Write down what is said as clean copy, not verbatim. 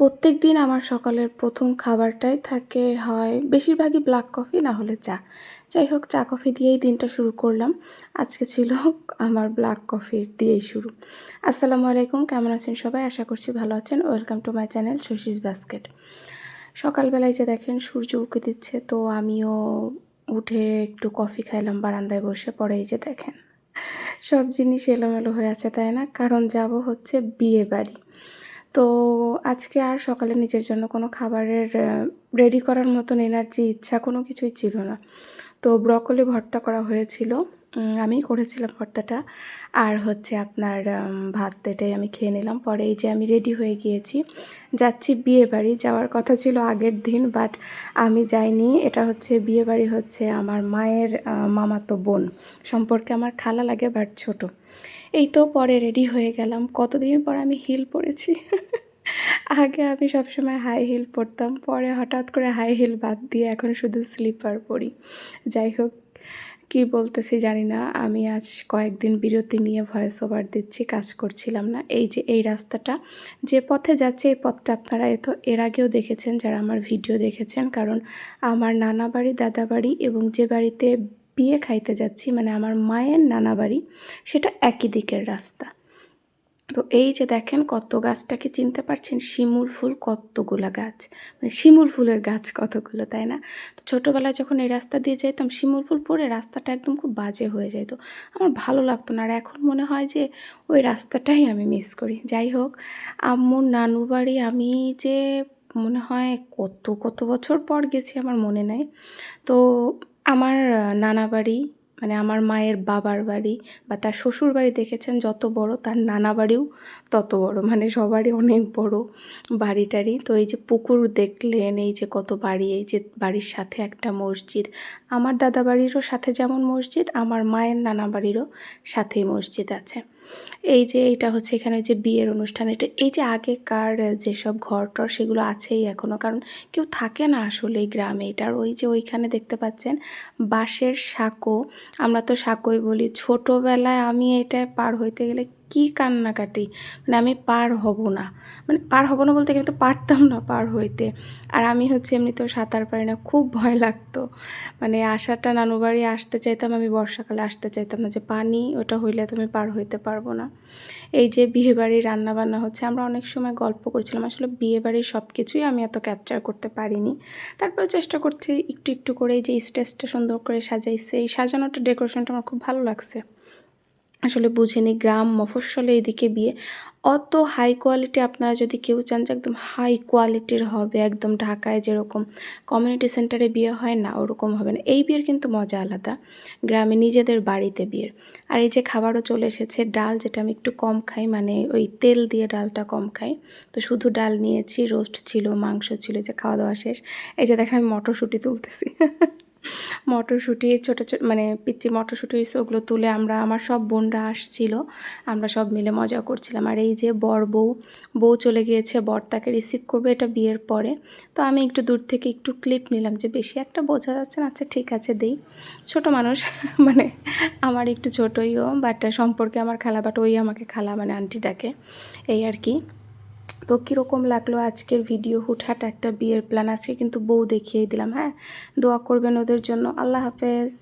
প্রত্যেকদিন আমার সকালের ১ম খাবারটাই থাকে হয় বেশিরভাগই ব্ল্যাক কফি না হলে চা। যাই হোক চা কফি দিয়েই দিনটা শুরু করলাম। আজকে ছিল আমার ব্ল্যাক কফি দিয়েই শুরু। আসসালামু আলাইকুম, কেমন আছেন সবাই? আশা করছি ভালো আছেন। Welcome to my channel Shashi's basket. সকালবেলায় যে দেখেন সূর্য উঁকি দিচ্ছে, তো আমিও উঠে একটু কফি খাইলাম বারান্দায় বসে। পরে এই যে দেখেন সব জিনিস এলোমেলো হয়ে আছে, তাই না? কারণ যাব হচ্ছে বিয়েবাড়ি। তো আজকে আর সকালে নিজের জন্য কোনো খাবারের রেডি করার মতন এনার্জি, ইচ্ছা কোনো কিছুই ছিল না। তো ব্রকলি ভর্তা করা হয়েছিল। আমিই করেছিলাম ভর্তাটা। আর হচ্ছে আপনার ভাত, এটাই আমি খেয়ে নিলাম। পরে এই যে আমি রেডি হয়ে গিয়েছি। যাচ্ছি বিয়েবাড়ি। যাওয়ার কথা ছিল আগের দিন, বাট আমি যাইনি। এটা হচ্ছে বিয়েবাড়ি হচ্ছে আমার মায়ের মামাতো বোন সম্পর্কে, আমার খালা লাগে বাট ছোট। এই তো পরে রেডি হয়ে গেলাম। কতদিন পর আমি হিল পরেছি। আগে আমি সবসময় হাই হিল পরতাম, পরে হঠাৎ করে হাই হিল বাদ দিয়ে এখন শুধু স্লিপার পরি। যাই হোক, কী বলতেছি জানি না। আমি আজ কয়েকদিন বিরতি নিয়ে ভয়েস ওভার দিচ্ছি, কাজ করছিলাম না। এই যে এই রাস্তাটা, যে পথে যাচ্ছে এই পথটা আপনারা এর আগেও দেখেছেন যারা আমার ভিডিও দেখেছেন। কারণ আমার নানা বাড়ি, দাদা বাড়ি এবং যে বাড়িতে বিয়ে খাইতে যাচ্ছি মানে আমার মায়ের নানা বাড়ি, সেটা একই দিকের রাস্তা। তো এই যে দেখেন কত গাছটাকে চিনতে পারছেন? শিমুল ফুল কতগুলা গাছ, মানে শিমুল ফুলের গাছ কতগুলো, তাই না? তো ছোটোবেলায় যখন এই রাস্তা দিয়ে যেতাম শিমুল ফুল পরে রাস্তাটা একদম খুব বাজে হয়ে যেত, আমার ভালো লাগতো না। আর এখন মনে হয় যে ওই রাস্তাটাই আমি মিস করি। যাই হোক, আম্মুর নানু বাড়ি আমি যে মনে হয় কত কত বছর পর গেছি আমার মনে নাই। তো আমার নানা বাড়ি মানে আমার মায়ের বাবার বাড়ি বা তার শ্বশুর বাড়ি দেখেছেন যত বড়, তার নানা বাড়িও তত বড়, মানে সবারই অনেক বড় বাড়ি টাড়ি। তো এই যে পুকুর দেখলেন, এই যে কত বাড়ি, এই যে বাড়ির সাথে একটা মসজিদ। আমার দাদা বাড়িরও সাথে যেমন মসজিদ, আমার মায়ের নানা বাড়িরও সাথেই মসজিদ আছে। এই যে এটা হচ্ছে এখানে যে বিয়ের অনুষ্ঠান, এটা এই যে আগেকার যেসব ঘর টর সেগুলো আছেই এখনও, কারণ কেউ থাকে না আসলে এই গ্রামে। এটার ওই যে ওইখানে দেখতে পাচ্ছেন বাঁশের সাঁকো, আমরা তো সাঁকোই বলি। ছোটোবেলায় আমি এটা পার হইতে গেলে কি কান্নাকাটি, মানে আমি পার হব না, মানে পার হব না বলতে আমি তো পারতাম না পার হইতে। আর আমি হচ্ছে এমনিতেও সাঁতার পারি না, খুব ভয় লাগতো। মানে আসাটা নানু বাড়ি আসতে চাইতাম আমি, বর্ষাকালে আসতে চাইতাম না, যে পানি ওটা হইলে তো আমি পার হইতে পারবো না। এই যে বিয়েবাড়ির রান্নাবান্না হচ্ছে, আমরা অনেক সময় গল্প করছিলাম। আসলে বিয়েবাড়ির সব কিছুই আমি এত ক্যাপচার করতে পারিনি, তারপরেও চেষ্টা করছি একটু একটু করে। এই যে স্টেজটা সুন্দর করে সাজাইছে, এই সাজানোটা, ডেকোরেশনটা আমার খুব ভালো লাগছে। আসলে বুঝিনি গ্রাম মফস্বলে এদিকে বিয়ে, অত হাই কোয়ালিটি আপনারা যদি কেউ চান যে একদম হাই কোয়ালিটির হবে, একদম ঢাকায় যেরকম কমিউনিটি সেন্টারে বিয়ে হয় না ওরকম হবে না। এই বিয়ের কিন্তু মজা আলাদা, গ্রামে নিজেদের বাড়িতে বিয়ের। আর এই যে খাবারও চলে এসেছে, ডাল যেটা আমি একটু কম খাই, মানে ওই তেল দিয়ে ডালটা কম খাই, তো শুধু ডাল নিয়েছি। রোস্ট ছিল, মাংস ছিল, যে খাওয়া দাওয়া শেষ। এই যে দেখেন আমি মটরশুঁটি তুলতেছি। মটরশুঁটি ছোটো ছোটো মানে পিচ্চি মটরশুঁটি হয়েছে, ওগুলো তুলে আমার সব বোনরা আসছিল, আমরা সব মিলে মজা করছিলাম। আর এই যে বউ চলে গিয়েছে, বর তাকে রিসিভ করবে, এটা বিয়ের পরে। তো আমি একটু দূর থেকে একটু ক্লিপ নিলাম, যে বেশি একটা বোঝা যাচ্ছে না। আচ্ছা ঠিক আছে দেই, ছোট মানুষ। মানে আমার একটু ছোটোইও, বাট সম্পর্কে আমার খালা, বাট ওই আমাকে খালা মানে আন্টি ডাকে, এই আর কি। তো কীরকম লাগলো আজকের ভিডিও? হুটহাট একটা বিয়ের প্ল্যান আছে, কিন্তু বউ দেখিয়ে দিলাম। হ্যাঁ, দোয়া করবেন ওদের জন্য। আল্লাহ হাফেজ।